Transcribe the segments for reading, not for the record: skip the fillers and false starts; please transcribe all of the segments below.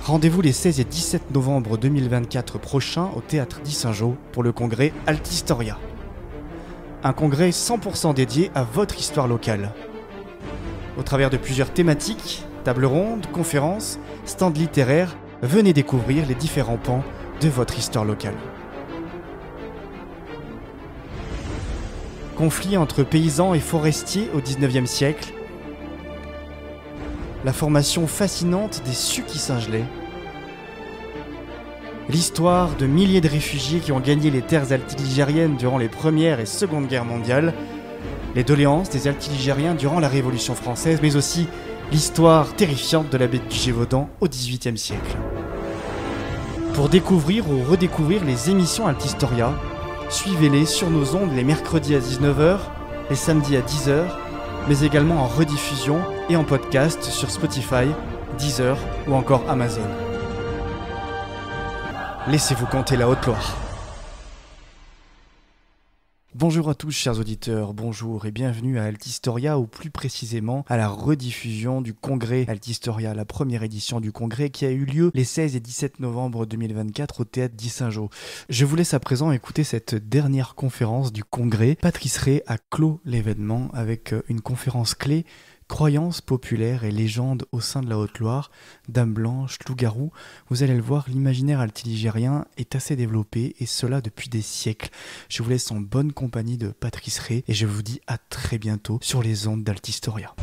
Rendez-vous les 16 et 17 novembre 2024 prochains au Théâtre d'Yssingeaux pour le congrès Altistoria. Un congrès 100% dédié à votre histoire locale. Au travers de plusieurs thématiques, tables rondes, conférences, stands littéraires, venez découvrir les différents pans de votre histoire locale. Conflit entre paysans et forestiers au XIXe siècle, la formation fascinante des Suquis-Saint-Gelais, l'histoire de milliers de réfugiés qui ont gagné les terres altiligériennes durant les Premières et Secondes Guerres mondiales, les doléances des altiligériens durant la Révolution française, mais aussi l'histoire terrifiante de la baie du Gévaudan au XVIIIe siècle. Pour découvrir ou redécouvrir les émissions Altistoria, suivez-les sur nos ondes les mercredis à 19h, les samedis à 10h, mais également en rediffusion et en podcast sur Spotify, Deezer ou encore Amazon. Laissez-vous compter la Haute-Loire. Bonjour à tous chers auditeurs, bonjour et bienvenue à Altistoria ou plus précisément à la rediffusion du congrès Altistoria, la première édition du congrès qui a eu lieu les 16 et 17 novembre 2024 au Théâtre d'Yssingeaux. Je vous laisse à présent écouter cette dernière conférence du congrès. Patrice Ray a clos l'événement avec une conférence clé: croyances populaires et légendes au sein de la Haute-Loire, Dame Blanche, loup-garou. Vous allez le voir, l'imaginaire altiligérien est assez développé et cela depuis des siècles. Je vous laisse en bonne compagnie de Patrice Ray et je vous dis à très bientôt sur les ondes d'Altistoria.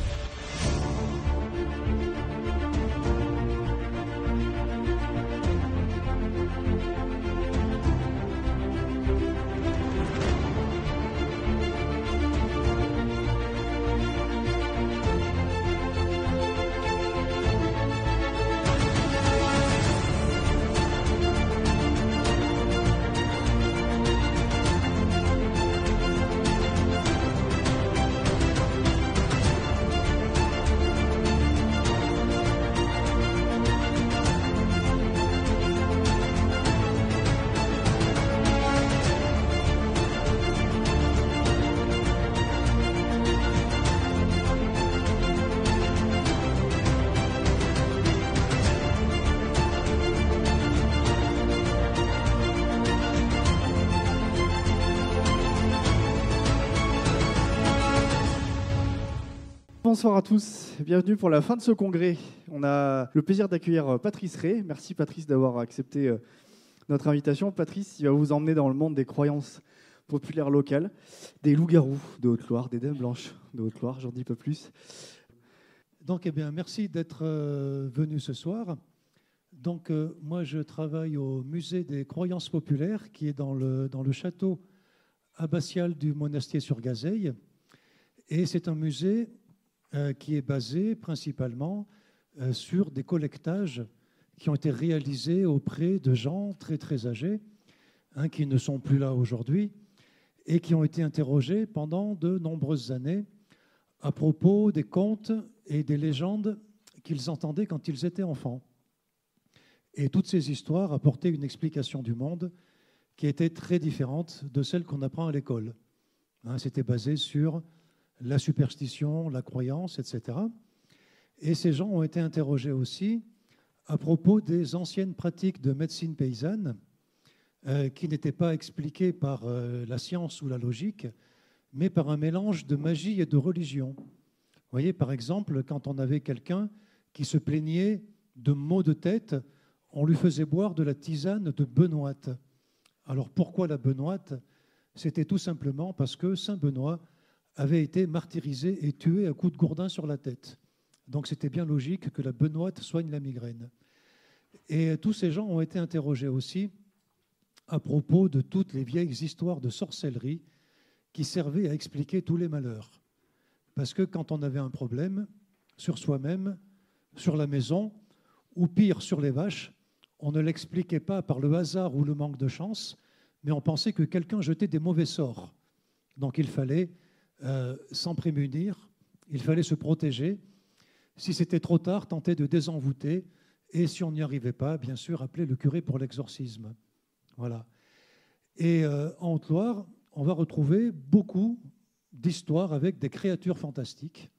Bonsoir à tous, bienvenue pour la fin de ce congrès. On a le plaisir d'accueillir Patrice Ray. Merci Patrice d'avoir accepté notre invitation. Patrice, il va vous emmener dans le monde des croyances populaires locales, des loups-garous de Haute-Loire, des dames blanches de Haute-Loire, j'en dis pas plus. Donc, merci d'être venu ce soir. Donc, moi, je travaille au musée des croyances populaires qui est dans le château abbatial du Monastier-sur-Gazeille. Et c'est un musée qui est basé principalement sur des collectages qui ont été réalisés auprès de gens très très âgés, qui ne sont plus là aujourd'hui, et qui ont été interrogés pendant de nombreuses années à propos des contes et des légendes qu'ils entendaient quand ils étaient enfants. Et toutes ces histoires apportaient une explication du monde qui était très différente de celle qu'on apprend à l'école. C'était basé sur la superstition, la croyance, etc. Et ces gens ont été interrogés aussi à propos des anciennes pratiques de médecine paysanne qui n'étaient pas expliquées par la science ou la logique, mais par un mélange de magie et de religion. Vous voyez, par exemple, quand on avait quelqu'un qui se plaignait de maux de tête, on lui faisait boire de la tisane de Benoîte. Alors pourquoi la Benoîte? C'était tout simplement parce que Saint Benoît avait été martyrisé et tué à coups de gourdin sur la tête. Donc c'était bien logique que la Benoîte soigne la migraine. Et tous ces gens ont été interrogés aussi à propos de toutes les vieilles histoires de sorcellerie qui servaient à expliquer tous les malheurs. Parce que quand on avait un problème sur soi-même, sur la maison, ou pire sur les vaches, on ne l'expliquait pas par le hasard ou le manque de chance, mais on pensait que quelqu'un jetait des mauvais sorts. Donc il fallait s'en prémunir, il fallait se protéger. Si c'était trop tard, tenter de désenvoûter. Et si on n'y arrivait pas, bien sûr, appeler le curé pour l'exorcisme. Voilà. Et en Haute-Loire, on va retrouver beaucoup d'histoires avec des créatures fantastiques.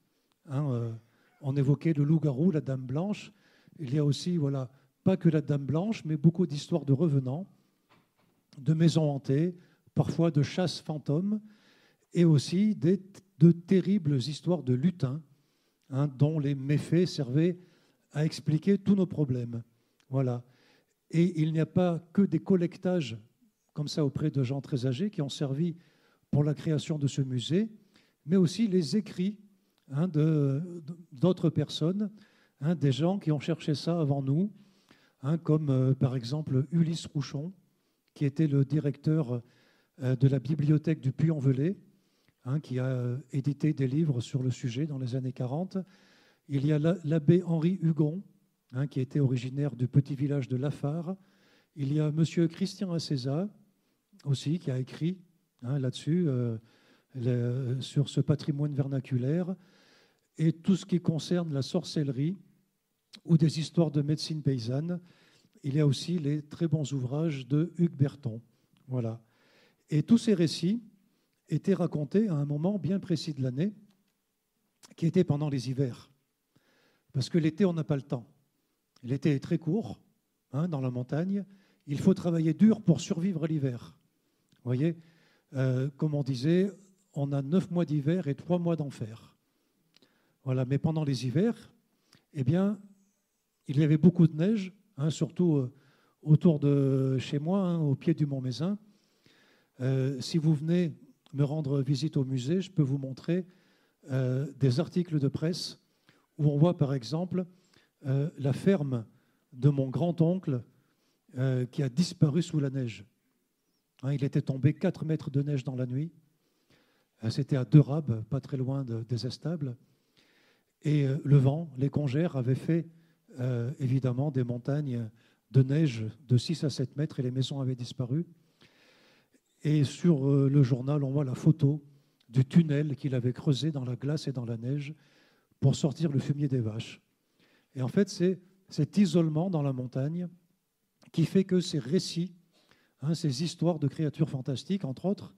On évoquait le loup-garou, la dame blanche. Il y a aussi pas que la Dame Blanche, mais beaucoup d'histoires de revenants, de maisons hantées, parfois de chasses fantômes, et aussi de terribles histoires de lutins, hein, dont les méfaits servaient à expliquer tous nos problèmes. Voilà. Et il n'y a pas que des collectages comme ça auprès de gens très âgés qui ont servi pour la création de ce musée, mais aussi les écrits, hein, d'autres personnes, hein, des gens qui ont cherché ça avant nous, hein, comme par exemple Ulysse Rouchon, qui était le directeur de la bibliothèque du Puy-en-Velay, hein, qui a édité des livres sur le sujet dans les années 40. Il y a l'abbé Henri Hugon, hein, qui était originaire du petit village de Lafare. Il y a M. Christian Acéza aussi, qui a écrit, hein, là-dessus, sur ce patrimoine vernaculaire, et tout ce qui concerne la sorcellerie ou des histoires de médecine paysanne. Il y a aussi les très bons ouvrages de Hugues Berton. Voilà. Et tous ces récits étaient racontés à un moment bien précis de l'année, qui était pendant les hivers. Parce que l'été, on n'a pas le temps. L'été est très court, hein, dans la montagne. Il faut travailler dur pour survivre à l'hiver. Vous voyez, comme on disait, on a 9 mois d'hiver et 3 mois d'enfer. Voilà. Mais pendant les hivers, eh bien, il y avait beaucoup de neige, hein, surtout autour de chez moi, hein, au pied du Mont Mézin. Si vous venez me rendre visite au musée, je peux vous montrer des articles de presse où on voit par exemple la ferme de mon grand-oncle qui a disparu sous la neige. Hein, il était tombé 4 mètres de neige dans la nuit. C'était à Deurabes, pas très loin des Estables. Et le vent, les congères avaient fait évidemment des montagnes de neige de 6 à 7 mètres et les maisons avaient disparu. Et sur le journal, on voit la photo du tunnel qu'il avait creusé dans la glace et dans la neige pour sortir le fumier des vaches. Et en fait, c'est cet isolement dans la montagne qui fait que ces récits, hein, ces histoires de créatures fantastiques, entre autres,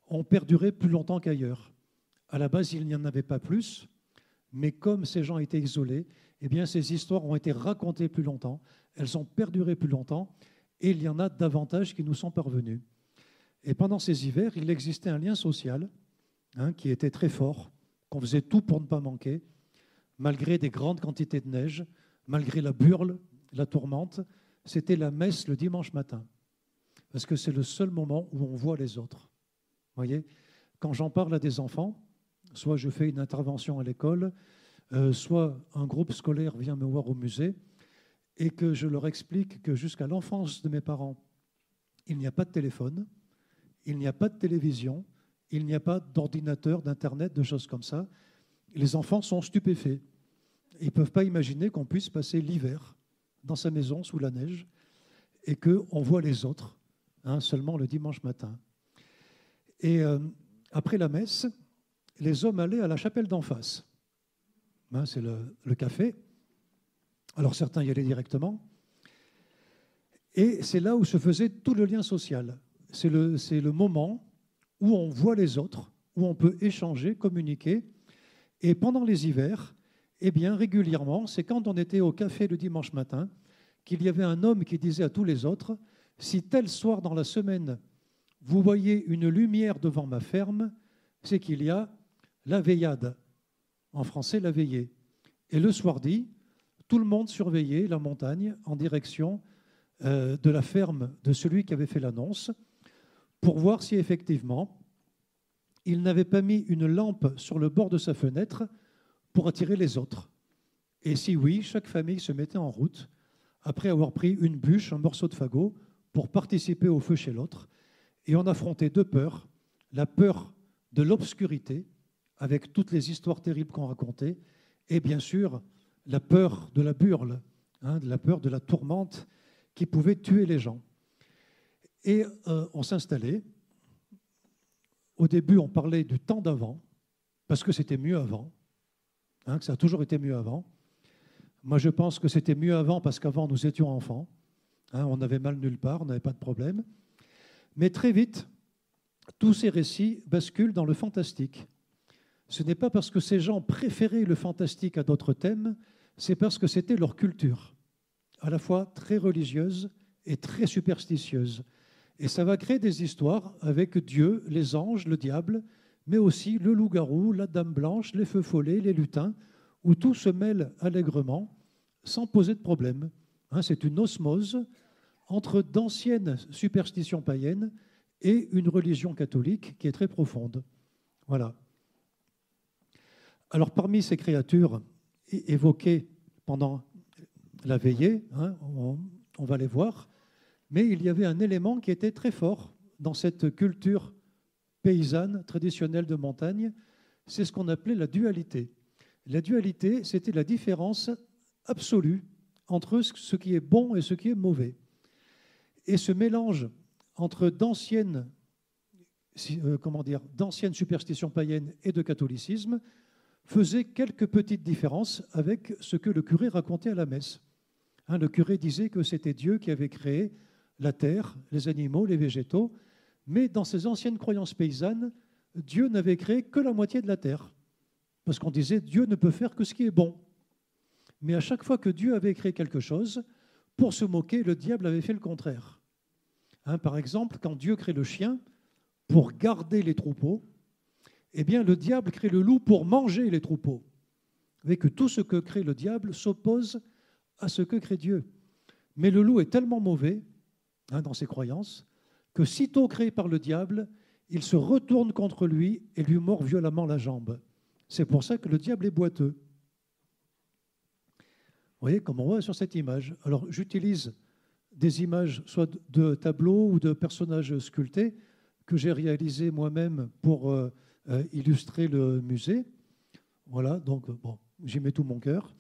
ont perduré plus longtemps qu'ailleurs. À la base, il n'y en avait pas plus, mais comme ces gens étaient isolés, eh bien, ces histoires ont été racontées plus longtemps, elles ont perduré plus longtemps, et il y en a davantage qui nous sont parvenus. Et pendant ces hivers, il existait un lien social, hein, qui était très fort, qu'on faisait tout pour ne pas manquer, malgré des grandes quantités de neige, malgré la burle, la tourmente. C'était la messe le dimanche matin, parce que c'est le seul moment où on voit les autres. Vous voyez, quand j'en parle à des enfants, soit je fais une intervention à l'école, soit un groupe scolaire vient me voir au musée, et que je leur explique que jusqu'à l'enfance de mes parents, il n'y a pas de téléphone, il n'y a pas de télévision, il n'y a pas d'ordinateur, d'Internet, de choses comme ça. Les enfants sont stupéfaits. Ils ne peuvent pas imaginer qu'on puisse passer l'hiver dans sa maison sous la neige et qu'on voit les autres, hein, seulement le dimanche matin. Et après la messe, les hommes allaient à la chapelle d'en face. Hein, c'est le café. Alors certains y allaient directement. Et c'est là où se faisait tout le lien social. C'est le moment où on voit les autres, où on peut échanger, communiquer. Et pendant les hivers, eh bien, régulièrement, c'est quand on était au café le dimanche matin qu'il y avait un homme qui disait à tous les autres, « Si tel soir dans la semaine, vous voyez une lumière devant ma ferme, c'est qu'il y a la veillade. » En français, la veillée. Et le soir dit, tout le monde surveillait la montagne en direction de la ferme de celui qui avait fait l'annonce, pour voir si effectivement il n'avait pas mis une lampe sur le bord de sa fenêtre pour attirer les autres. Et si oui, chaque famille se mettait en route après avoir pris une bûche, un morceau de fagot, pour participer au feu chez l'autre. Et on affrontait 2 peurs, la peur de l'obscurité, avec toutes les histoires terribles qu'on racontait, et bien sûr la peur de la burle, hein, la peur de la tourmente qui pouvait tuer les gens. Et on s'installait. Au début, on parlait du temps d'avant, parce que c'était mieux avant, hein, que ça a toujours été mieux avant. Moi, je pense que c'était mieux avant parce qu'avant, nous étions enfants. Hein, on n'avait mal nulle part, on n'avait pas de problème. Mais très vite, tous ces récits basculent dans le fantastique. Ce n'est pas parce que ces gens préféraient le fantastique à d'autres thèmes, c'est parce que c'était leur culture. à la fois très religieuse et très superstitieuse. Et ça va créer des histoires avec Dieu, les anges, le diable, mais aussi le loup-garou, la dame blanche, les feux follets, les lutins, où tout se mêle allègrement sans poser de problème. C'est une osmose entre d'anciennes superstitions païennes et une religion catholique qui est très profonde. Voilà. Alors, parmi ces créatures évoquées pendant la veillée, on va les voir, mais il y avait un élément qui était très fort dans cette culture paysanne traditionnelle de montagne, c'est ce qu'on appelait la dualité. La dualité, c'était la différence absolue entre ce qui est bon et ce qui est mauvais. Et ce mélange entre d'anciennes superstitions païennes et de catholicisme faisait quelques petites différences avec ce que le curé racontait à la messe. Le curé disait que c'était Dieu qui avait créé la terre, les animaux, les végétaux, mais dans ces anciennes croyances paysannes, Dieu n'avait créé que la moitié de la terre, parce qu'on disait Dieu ne peut faire que ce qui est bon. Mais à chaque fois que Dieu avait créé quelque chose, pour se moquer, le diable avait fait le contraire. Par exemple, quand Dieu crée le chien pour garder les troupeaux, eh bien le diable crée le loup pour manger les troupeaux. Vous voyez que tout ce que crée le diable s'oppose à ce que crée Dieu. Mais le loup est tellement mauvais dans ses croyances que sitôt créé par le diable, il se retourne contre lui et lui mord violemment la jambe. C'est pour ça que le diable est boiteux. Vous voyez, comme on voit sur cette image. Alors, j'utilise des images soit de tableaux ou de personnages sculptés que j'ai réalisés moi-même pour illustrer le musée. Voilà, donc bon, j'y mets tout mon cœur.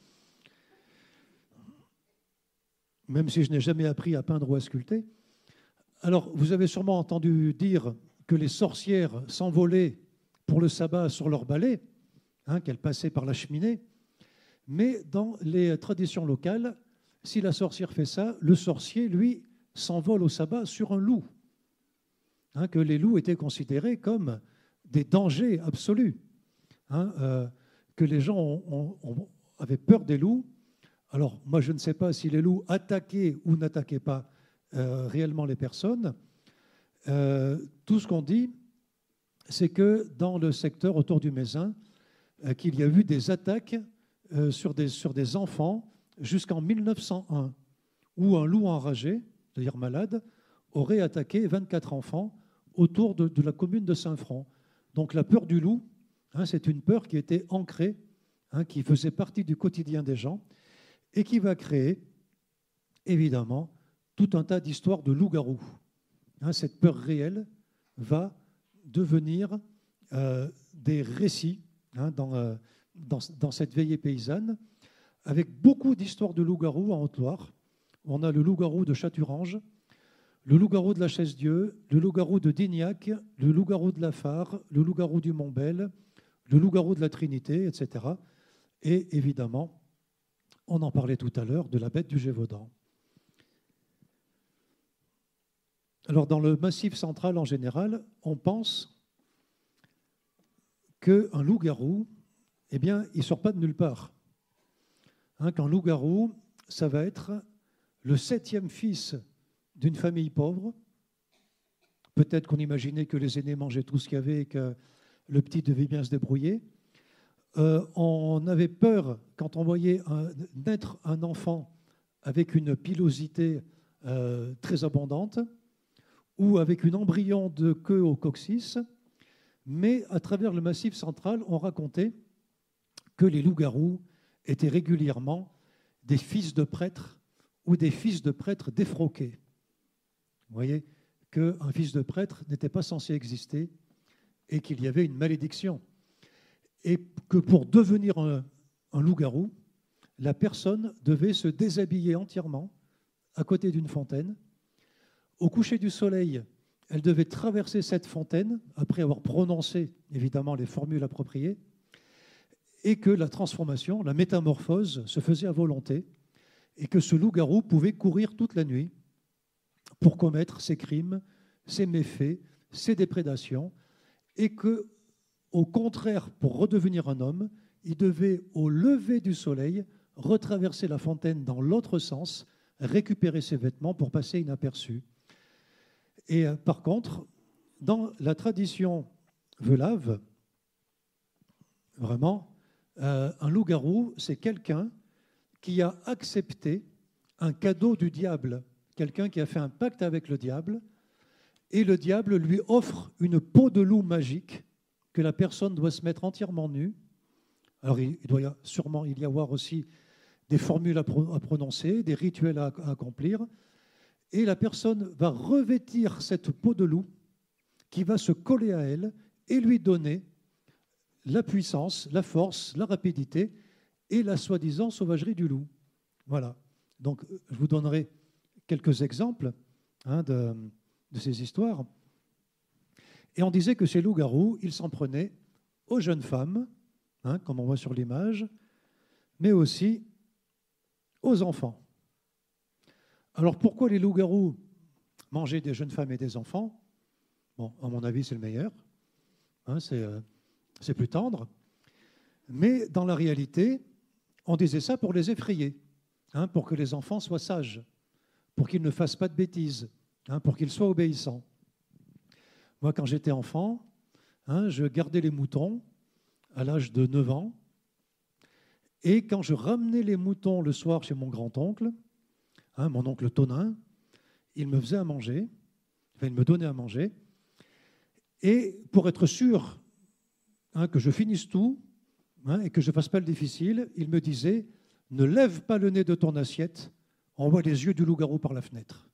Même si je n'ai jamais appris à peindre ou à sculpter. Alors, vous avez sûrement entendu dire que les sorcières s'envolaient pour le sabbat sur leur balai, qu'elles passaient par la cheminée. Mais dans les traditions locales, si la sorcière fait ça, le sorcier, lui, s'envole au sabbat sur un loup. Que les loups étaient considérés comme des dangers absolus. Que les gens avaient peur des loups. Alors, moi, je ne sais pas si les loups attaquaient ou n'attaquaient pas réellement les personnes. Tout ce qu'on dit, c'est que dans le secteur autour du Mézin, qu'il y a eu des attaques sur des enfants jusqu'en 1901, où un loup enragé, c'est-à-dire malade, aurait attaqué 24 enfants autour de la commune de Saint-Front. Donc la peur du loup, c'est une peur qui était ancrée, qui faisait partie du quotidien des gens, et qui va créer, évidemment, tout un tas d'histoires de loups-garous. Cette peur réelle va devenir des récits dans cette veillée paysanne, avec beaucoup d'histoires de loups-garous en Haute-Loire. On a le loup-garou de Chaturange, le loup-garou de la Chaise-Dieu, le loup-garou de Dignac, le loup-garou de la Fare, le loup-garou du Montbel, le loup-garou de la Trinité, etc. Et évidemment, on en parlait tout à l'heure, de la bête du Gévaudan. Alors, dans le Massif central en général, on pense qu'un loup-garou, eh bien, il ne sort pas de nulle part. Qu'un loup-garou, ça va être le 7e fils d'une famille pauvre. Peut-être qu'on imaginait que les aînés mangeaient tout ce qu'il y avait et que le petit devait bien se débrouiller. On avait peur quand on voyait naître un enfant avec une pilosité très abondante ou avec une embryon de queue au coccyx. Mais à travers le Massif central, on racontait que les loups-garous étaient régulièrement des fils de prêtres ou des fils de prêtres défroqués. Vous voyez qu'un fils de prêtre n'était pas censé exister et qu'il y avait une malédiction. Et que pour devenir un loup-garou, la personne devait se déshabiller entièrement à côté d'une fontaine. Au coucher du soleil, elle devait traverser cette fontaine, après avoir prononcé évidemment les formules appropriées, et que la transformation, la métamorphose se faisait à volonté, et que ce loup-garou pouvait courir toute la nuit pour commettre ses crimes, ses méfaits, ses déprédations, et que, au contraire, pour redevenir un homme, il devait, au lever du soleil, retraverser la fontaine dans l'autre sens, récupérer ses vêtements pour passer inaperçu. Et par contre, dans la tradition velave, vraiment, un loup-garou, c'est quelqu'un qui a accepté un cadeau du diable, quelqu'un qui a fait un pacte avec le diable, et le diable lui offre une peau de loup magique que la personne doit se mettre entièrement nue. Alors il doit sûrement y avoir aussi des formules à prononcer, des rituels à accomplir, et la personne va revêtir cette peau de loup qui va se coller à elle et lui donner la puissance, la force, la rapidité et la soi-disant sauvagerie du loup. Voilà. Donc, je vous donnerai quelques exemples de ces histoires. Et on disait que ces loups-garous, ils s'en prenaient aux jeunes femmes, comme on voit sur l'image, mais aussi aux enfants. Alors, pourquoi les loups-garous mangeaient des jeunes femmes et des enfants? Bon, à mon avis, c'est le meilleur. C'est plus tendre. Mais dans la réalité, on disait ça pour les effrayer, pour que les enfants soient sages, pour qu'ils ne fassent pas de bêtises, pour qu'ils soient obéissants. Moi, quand j'étais enfant, je gardais les moutons à l'âge de 9 ans. Et quand je ramenais les moutons le soir chez mon grand-oncle, mon oncle Tonin, il me faisait à manger, il me donnait à manger. Et pour être sûr que je finisse tout et que je ne fasse pas le difficile, il me disait « Ne lève pas le nez de ton assiette, on voit les yeux du loup-garou par la fenêtre. »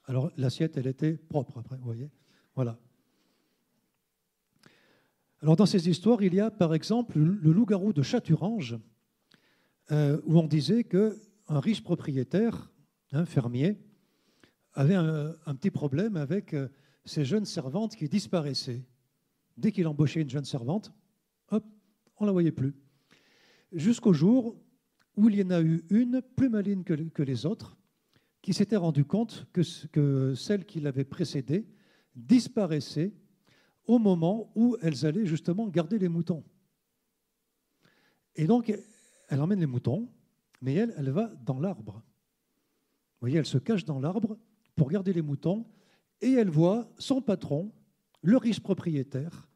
Alors l'assiette, elle était propre après, vous voyez. Voilà. Alors dans ces histoires, il y a par exemple le loup-garou de Chaturange, où on disait qu'un riche propriétaire, fermier, avait un petit problème avec ces jeunes servantes qui disparaissaient. Dès qu'il embauchait une jeune servante, hop, on ne la voyait plus. Jusqu'au jour où il y en a eu une plus maligne que les autres, qui s'était rendu compte que celle qui l'avait précédée disparaissait au moment où elles allaient justement garder les moutons. Et donc, elle emmène les moutons, mais elle va dans l'arbre. Vous voyez, elle se cache dans l'arbre pour garder les moutons, et elle voit son patron, le riche propriétaire,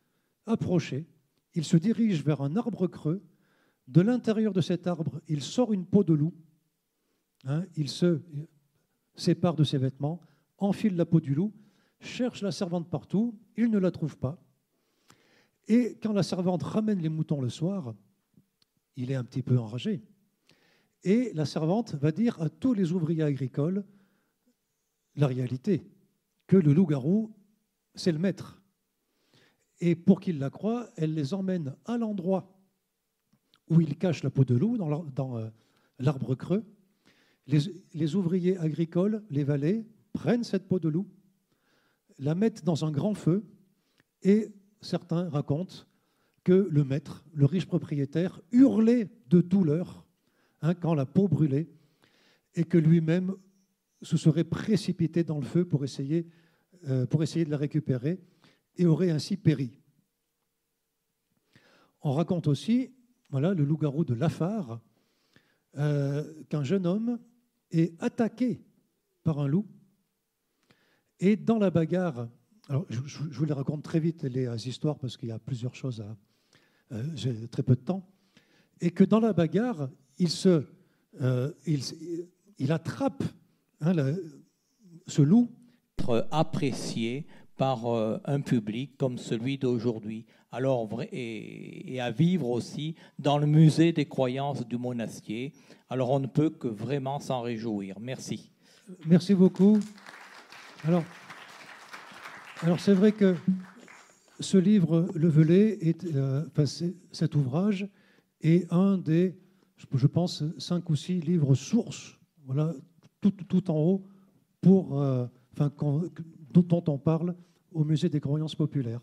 approcher. Il se dirige vers un arbre creux. De l'intérieur de cet arbre, il sort une peau de loup. Il se sépare de ses vêtements, enfile la peau du loup, cherche la servante partout, il ne la trouve pas. Et quand la servante ramène les moutons le soir, il est un petit peu enragé. Et la servante va dire à tous les ouvriers agricoles la réalité, que le loup-garou, c'est le maître. Et pour qu'ils la croient, elle les emmène à l'endroit où il cache la peau de loup, dans l'arbre creux. Les ouvriers agricoles, les valets, prennent cette peau de loup, la mettent dans un grand feu, et certains racontent que le maître, le riche propriétaire, hurlait de douleur quand la peau brûlait, et que lui-même se serait précipité dans le feu pour essayer de la récupérer, et aurait ainsi péri. On raconte aussi, voilà, le loup-garou de Lafare, qu'un jeune homme est attaqué par un loup, et dans la bagarre, alors je vous les raconte très vite les histoires parce qu'il y a plusieurs choses j'ai très peu de temps, et que dans la bagarre, il attrape ce loup. Être apprécié par un public comme celui d'aujourd'hui. Alors, et à vivre aussi dans le musée des croyances du Monastier. Alors, on ne peut que vraiment s'en réjouir. Merci. Merci beaucoup. Alors c'est vrai que ce livre, Le Velay, cet ouvrage est un des, je pense, 5 ou 6 livres sources, voilà, tout en haut, dont on parle au musée des croyances populaires.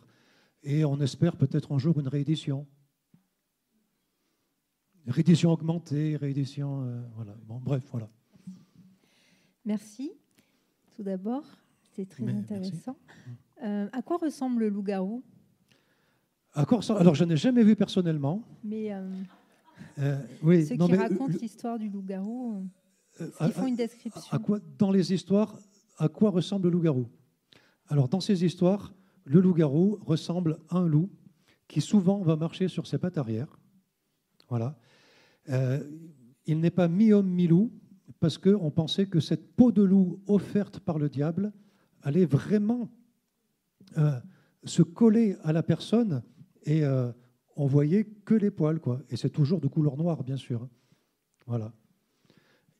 Et on espère peut-être un jour une réédition. Réédition augmentée, réédition... voilà. Bon, bref, voilà. Merci. Tout d'abord, c'est très intéressant. À quoi ressemble le loup-garou? Alors, je n'ai jamais vu personnellement. Mais oui, ceux qui racontent l'histoire du loup-garou... Est-ce qu'ils font une description? Dans les histoires, à quoi ressemble le loup-garou? Alors, dans ces histoires, le loup-garou ressemble à un loup qui souvent va marcher sur ses pattes arrière. Voilà. Il n'est pas mi-homme, mi-loup, parce qu'on pensait que cette peau de loup offerte par le diable allait vraiment se coller à la personne et on voyait que les poils, quoi. Et c'est toujours de couleur noire, bien sûr. Voilà.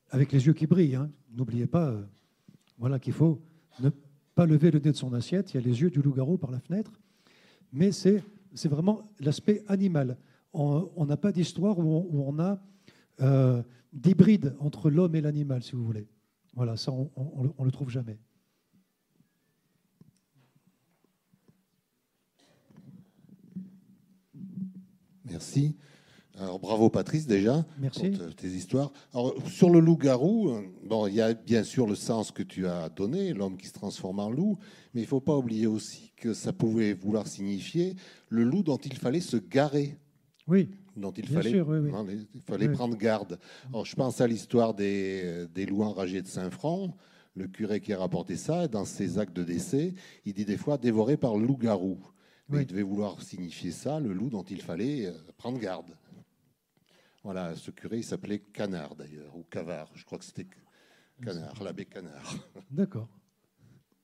Avec les yeux qui brillent. Hein. N'oubliez pas voilà, qu'il faut ne pas lever le nez de son assiette. Il y a les yeux du loup-garou par la fenêtre. Mais c'est vraiment l'aspect animal. On n'a pas d'histoire où on a d'hybride entre l'homme et l'animal, si vous voulez. Voilà, ça, on ne le trouve jamais. Merci. Alors, bravo Patrice déjà. Merci. Pour tes histoires. Alors, sur le loup-garou, bon, il y a bien sûr le sens que tu as donné, l'homme qui se transforme en loup, mais il ne faut pas oublier aussi que ça pouvait vouloir signifier le loup dont il fallait se garer. Oui. Dont il bien fallait, sûr, oui, oui. il fallait Oui. prendre garde. Alors, je pense à l'histoire des loups enragés de Saint-Front, le curé qui a rapporté ça, dans ses actes de décès, il dit des fois dévoré par le loup-garou. Mais Oui. il devait vouloir signifier ça, le loup dont il fallait prendre garde. Voilà, ce curé, il s'appelait Canard d'ailleurs, ou Cavard, je crois que c'était Canard, l'abbé Canard. D'accord.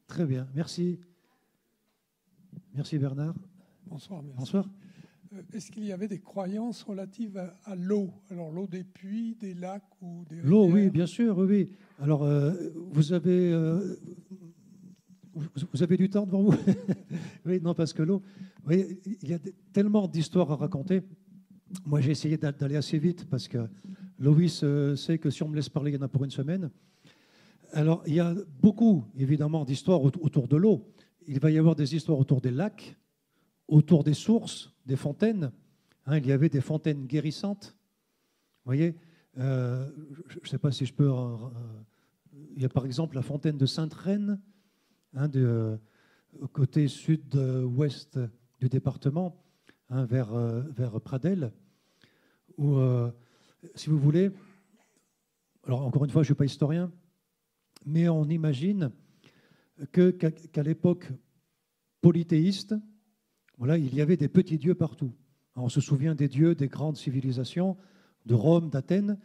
Très bien, merci. Merci Bernard. Bonsoir. Merci. Bonsoir. Est-ce qu'il y avait des croyances relatives à l'eau? Alors l'eau des puits, des lacs ou des L'eau, rivières? oui, bien sûr, oui, oui. Alors, vous avez du temps devant vous? Oui, non, parce que l'eau, oui, il y a tellement d'histoires à raconter. Moi, j'ai essayé d'aller assez vite parce que Loïs sait que si on me laisse parler, il y en a pour une semaine. Alors, il y a beaucoup, évidemment, d'histoires autour de l'eau. Il va y avoir des histoires autour des lacs, autour des sources, des fontaines. Hein, il y avait des fontaines guérissantes. Vous voyez, je ne sais pas si je peux... il y a par exemple la fontaine de Sainte-Reine, hein, côté sud-ouest du département, hein, vers Pradelles, où, si vous voulez, alors encore une fois, je ne suis pas historien, mais on imagine qu'à l'époque polythéiste, voilà, il y avait des petits dieux partout. On se souvient des dieux des grandes civilisations, de Rome, d'Athènes,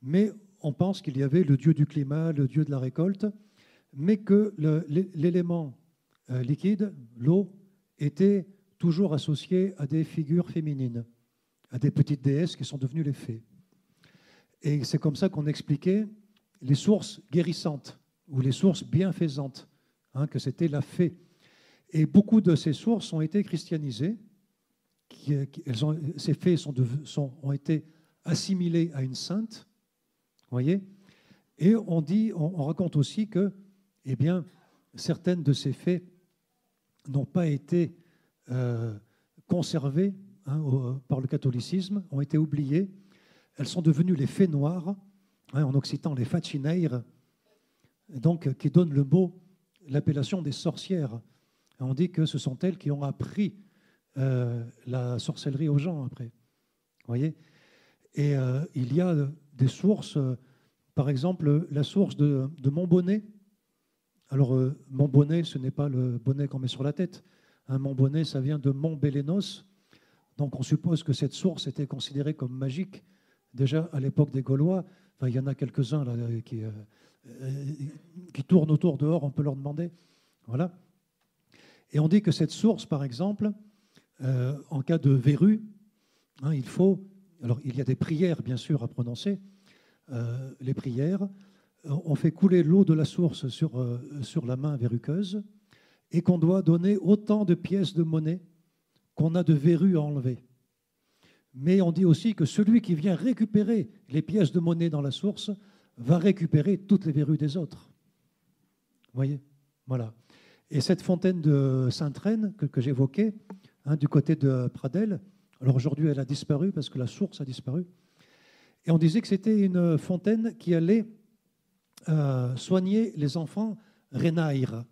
mais on pense qu'il y avait le dieu du climat, le dieu de la récolte, mais que l'élément liquide, l'eau, était toujours associé à des figures féminines, à des petites déesses qui sont devenues les fées. Et c'est comme ça qu'on expliquait les sources guérissantes ou les sources bienfaisantes, hein, que c'était la fée. Et beaucoup de ces sources ont été christianisées. Ces fées ont été assimilées à une sainte, voyez. Et on raconte aussi que, eh bien, certaines de ces fées n'ont pas été conservées, hein, par le catholicisme, ont été oubliées. Elles sont devenues les fées noires, hein, en occitan les facineires, donc qui donnent le mot, l'appellation des sorcières. On dit que ce sont elles qui ont appris la sorcellerie aux gens après. Voyez. Et il y a des sources, par exemple la source de Montbonnet. Alors Montbonnet, ce n'est pas le bonnet qu'on met sur la tête. Un Montbonnet, ça vient de Montbélénos. Donc on suppose que cette source était considérée comme magique déjà à l'époque des Gaulois. Enfin, il y en a quelques-uns là, qui tournent autour dehors, on peut leur demander. Voilà. Et on dit que cette source, par exemple, en cas de verrue, hein, il y a des prières, bien sûr, à prononcer. Les prières, on fait couler l'eau de la source sur la main verruqueuse et qu'on doit donner autant de pièces de monnaie qu'on a de verrues à enlever. Mais on dit aussi que celui qui vient récupérer les pièces de monnaie dans la source va récupérer toutes les verrues des autres. Vous voyez? Voilà. Et cette fontaine de Sainte-Reine que j'évoquais, hein, du côté de Pradelles, alors aujourd'hui elle a disparu parce que la source a disparu, et on disait que c'était une fontaine qui allait soigner les enfants rénaires.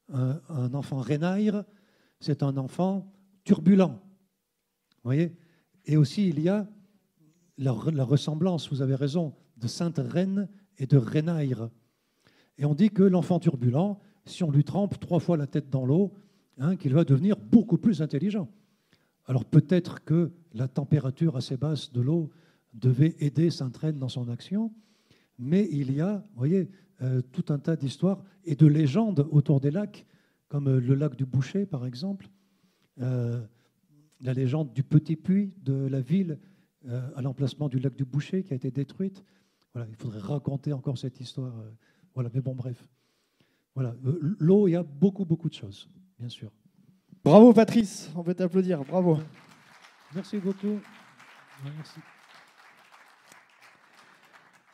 Un enfant rénaire, c'est un enfant turbulent. Vous voyez? Et aussi il y a la ressemblance, vous avez raison, de Sainte-Reine et de Renaire. Et on dit que l'enfant turbulent, si on lui trempe 3 fois la tête dans l'eau, qu'il va devenir beaucoup plus intelligent. Alors peut-être que la température assez basse de l'eau devait aider Sainte-Reine dans son action, mais il y a, vous voyez, tout un tas d'histoires et de légendes autour des lacs, comme le lac du Boucher, par exemple, la légende du petit puits de la ville à l'emplacement du lac du Boucher qui a été détruite. Voilà, il faudrait raconter encore cette histoire. Voilà, mais bon, bref. Voilà, l'eau, il y a beaucoup, beaucoup de choses, bien sûr. Bravo Patrice, on peut t'applaudir, bravo. Merci beaucoup. Merci.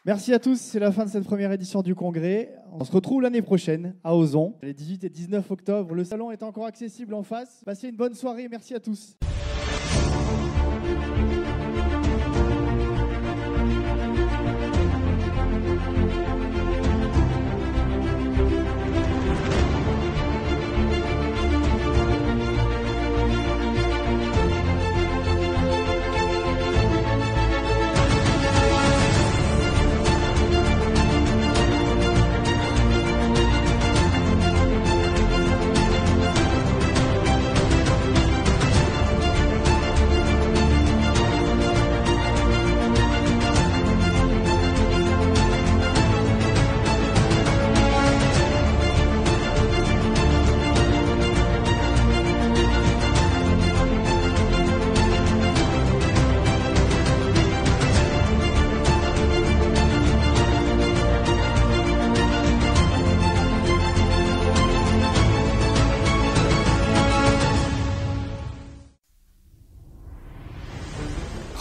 Merci à tous, c'est la fin de cette première édition du congrès. On se retrouve l'année prochaine à Ozon, les 18 et 19 octobre. Le salon est encore accessible en face. Passez une bonne soirée, merci à tous.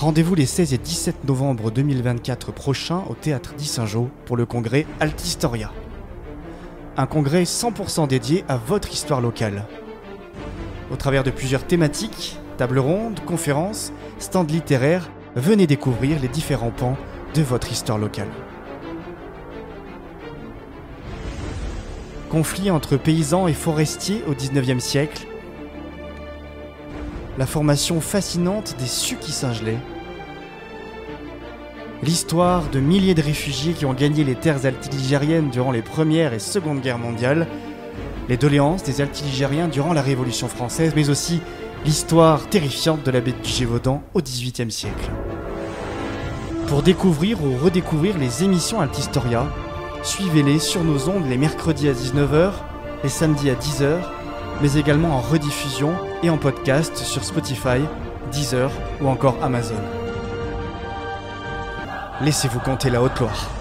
Rendez-vous les 16 et 17 novembre 2024 prochains au Théâtre d'Yssingeaux pour le congrès Altistoria. Un congrès 100% dédié à votre histoire locale. Au travers de plusieurs thématiques, tables rondes, conférences, stands littéraires, venez découvrir les différents pans de votre histoire locale. Conflit entre paysans et forestiers au XIXe siècle, la formation fascinante des Suquis-Singelais, l'histoire de milliers de réfugiés qui ont gagné les terres altiligériennes durant les Premières et Secondes Guerres mondiales, les doléances des altiligériens durant la Révolution française, mais aussi l'histoire terrifiante de la baie du Gévaudan au XVIIIe siècle. Pour découvrir ou redécouvrir les émissions Altistoria, suivez-les sur nos ondes les mercredis à 19h, les samedis à 10h, mais également en rediffusion et en podcast sur Spotify, Deezer ou encore Amazon. Laissez-vous compter la Haute-Loire.